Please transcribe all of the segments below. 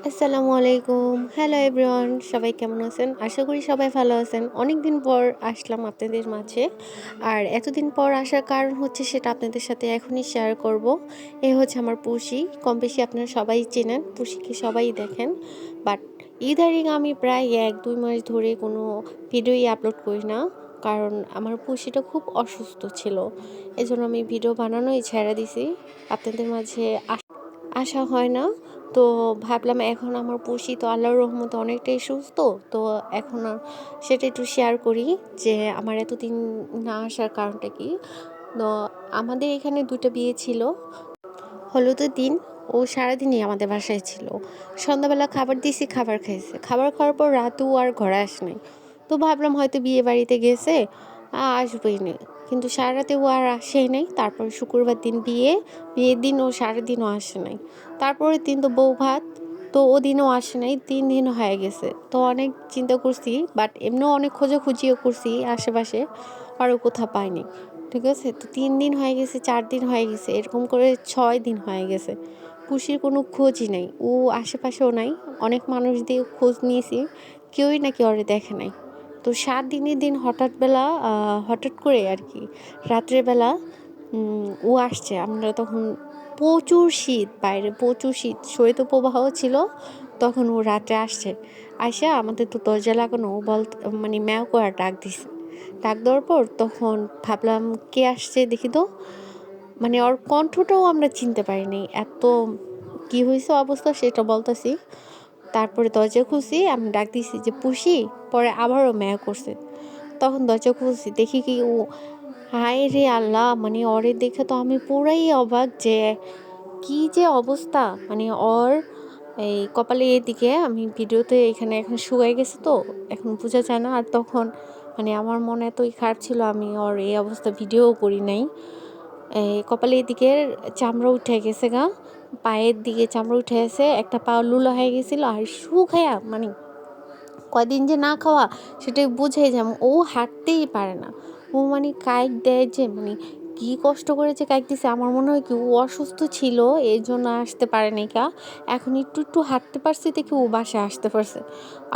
আসসালামু আলাইকুম। Hello everyone. সবাই কেমন আছেন? আশা করি সবাই ভালো আছেন। অনেকদিন পর আসলাম আপনাদের মাঝে। আর এতদিন পর আসার কারণ হচ্ছে সেটা আপনাদের সাথে এখনই শেয়ার করব। এ হচ্ছে আমার পুষি। কমবেশি আপনারা সবাই চেনেন। পুষিকে সবাই দেখেন। বাট ইদারিং আমি প্রায় ১-২ মাস ধরে কোনো ভিডিওই আপলোড করি না। কারণ আমার পুষিটা খুব অসুস্থ ছিল। এজন্য আমি ভিডিও বানানোই ছেড়ে দিছি। আপনাদের মাঝে আসা হয় না। তো ভাবলাম এখন আমার পুষি তো আল্লাহর রহমতে অনেকটাই সুস্থ। তো এখন সেটা একটু শেয়ার করি যে আমার এতদিন না আসার কারণটা কি। তো আমাদের এখানে ২ টা বিয়ে ছিল। হলুদের দিন ও সারাদিনই আমাদের বাসায় ছিল। সন্ধ্যাবেলা খাবার দিছি, খাবার খাইছে। খাবার খাওয়ার পর রাতেও আর ঘরে আসে নাই। তো ভাবলাম হয়তো বিয়ে বাড়িতে গেছে, আসবেই না। কিন্তু সারা রাতে ও আর আসেই নাই। তারপর শুক্রবার দিন বিয়ের দিন ও সারাদিনও আসে নাই। তারপরের দিন তো বউ ভাত, তো ওদিনও আসে নাই। ৩ দিন হয়ে গেছে। তো অনেক চিন্তা করছি, বাট এমনিও অনেক খোঁজাখুঁজিও করছি আশেপাশে, আরও কোথাও পাইনি। ঠিক আছে? তো ৩ দিন হয়ে গেছে, ৪ দিন হয়ে গেছে, এরকম করে ৬ দিন হয়ে গেছে। পুষির কোনো খোঁজই নাই। ও আশেপাশেও নাই। অনেক মানুষ দিয়ে খোঁজ নিয়েছি, কেউই নাকি ওরে দেখে নাই। তো ৭ দিনের দিন হঠাৎ করে আর কি রাত্রের বেলা ও আসছে। আমরা তখন প্রচুর শীত, বাইরে প্রচুর শীত, শৈত্যপ্রবাহ ছিল। তখন ও রাত্রে আসছে। আইসা আমাদের তো দরজা লাগানো, ও মানে ম্যাও করে ডাক দিছে। ডাক দেওয়ার পর তখন ভাবলাম কে আসছে দেখি তো। মানে ওর কণ্ঠটাও আমরা চিনতে পারিনি। এত কি হয়েছে অবস্থা সেটা বলতেছি। তারপরে দরজা খুলছি, আমি ডাক দিছি যে পুষি, পরে আবারও ম্যাও করছে। তখন দরজা খুলছি, দেখি কি ও, হায় রে আল্লাহ! মানে ওরে দেখে তো আমি পুরাই অবাক যে কি যে অবস্থা। মানে ওর এই কপালে এদিকে আমি ভিডিওতে এখানে এখন শুকায় গেছে, তো এখন বোঝা যায় না। আর তখন মানে আমার মনে এতই খারাপ ছিল, আমি ওর এই অবস্থা ভিডিও করি নাই। এই কপালের এদিকে চামড়া উঠে গেছে গা, পায়ের দিকে চামড়া উঠে গেছে, একটা পা লুলা হয়ে গেছিলো। আর শুকায়া মানে কয়দিন যে না খাওয়া সেটাই বুঝাই যায়। ও হাঁটতেই পারে না। ও মানে কাইক দেয় যে মানে কি কষ্ট করেছে কাইক দিছে। আমার মনে হয় কি ও অসুস্থ ছিল, এই জন্য আসতে পারে নাই কা। এখন একটু একটু হাঁটতে পারছে দেখি ও বাসায় আসতে পারছে।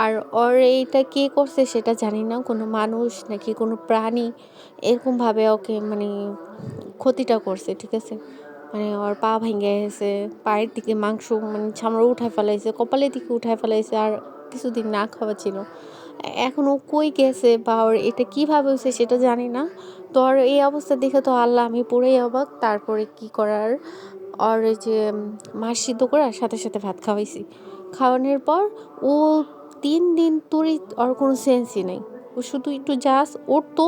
আর ওর এইটা কে করছে সেটা জানি না, কোনো মানুষ নাকি কোনো প্রাণী এরকমভাবে ওকে মানে ক্ষতিটা করছে। ঠিক আছে? মানে ওর পা ভেঙে গেছে, পায়ের দিকে মাংস মানে চামড়া উঠায় ফেলাইছে, কপালের দিকে উঠায় ফেলাইছে। আর কিছুদিন না খাওয়া ছিল। এখন ও কই গেছে বা ওর এটা কীভাবে হয়েছে সেটা জানি না। তো ওর এই অবস্থা দেখে তো আল্লাহ আমি পুরাই অবাক। তারপরে কি করার, ওর এই যে মাছ সিদ্ধ করার সাথে সাথে ভাত খাওয়াইছি। খাওয়ানোর পর ও ৩ দিন তোরই ওর কোনো সেন্সই নেই। ও শুধু একটু ওর তো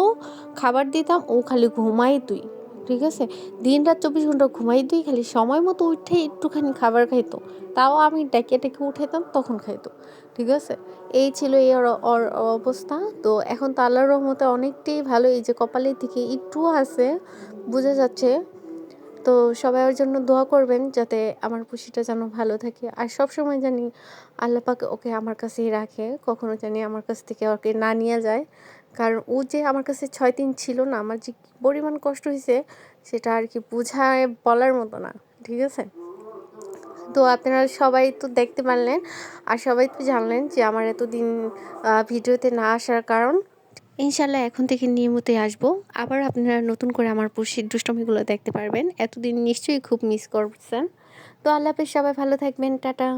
খাবার দিতাম, ও খালি ঘুমাই তুই। ঠিক আছে? দিন-রাত ২৪ ঘন্টা ঘুমাই তুই, খালি সময় মতো উঠে একটুখানি খাবার খাইতো। তাও আমি ডেকে ডেকে উঠাইতাম, তখন খাইতো। ঠিক আছে? এই ছিল এই ওর ওর অবস্থা। তো এখন তো আল্লাহর রহমতে অনেকটাই ভালো। এই যে কপালের দিকে একটু আছে, বোঝা যাচ্ছে। তো সবাই ওর জন্য দোয়া করবেন যাতে আমার পুষিটা যেন ভালো থাকে। আর সবসময় জানি আল্লাহ পাক ওকে আমার কাছেই রাখে। কখনো জানি আমার কাছ থেকে ওকে না নিয়ে যায়। কারণ ও যে আমার কাছে ৬ দিন ছিল না, আমার যে কি পরিমাণ কষ্ট হইছে সেটা আর কি বুঝায় বলার মতো না। ঠিক আছে? তো আপনারা সবাই তো দেখতে পারলেন, আর সবাই তো জানলেন যে আমার এতদিন ভিডিওতে না আসার কারণ। ইনশাল্লাহ এখন থেকে নিয়মিতই আসবো। আবার আপনারা নতুন করে আমার পুষির দুষ্টমিগুলো দেখতে পারবেন। এতদিন নিশ্চয়ই খুব মিস করছেন। তো আল্লাহ হাফেজ, সবাই ভালো থাকবেন। টাটা।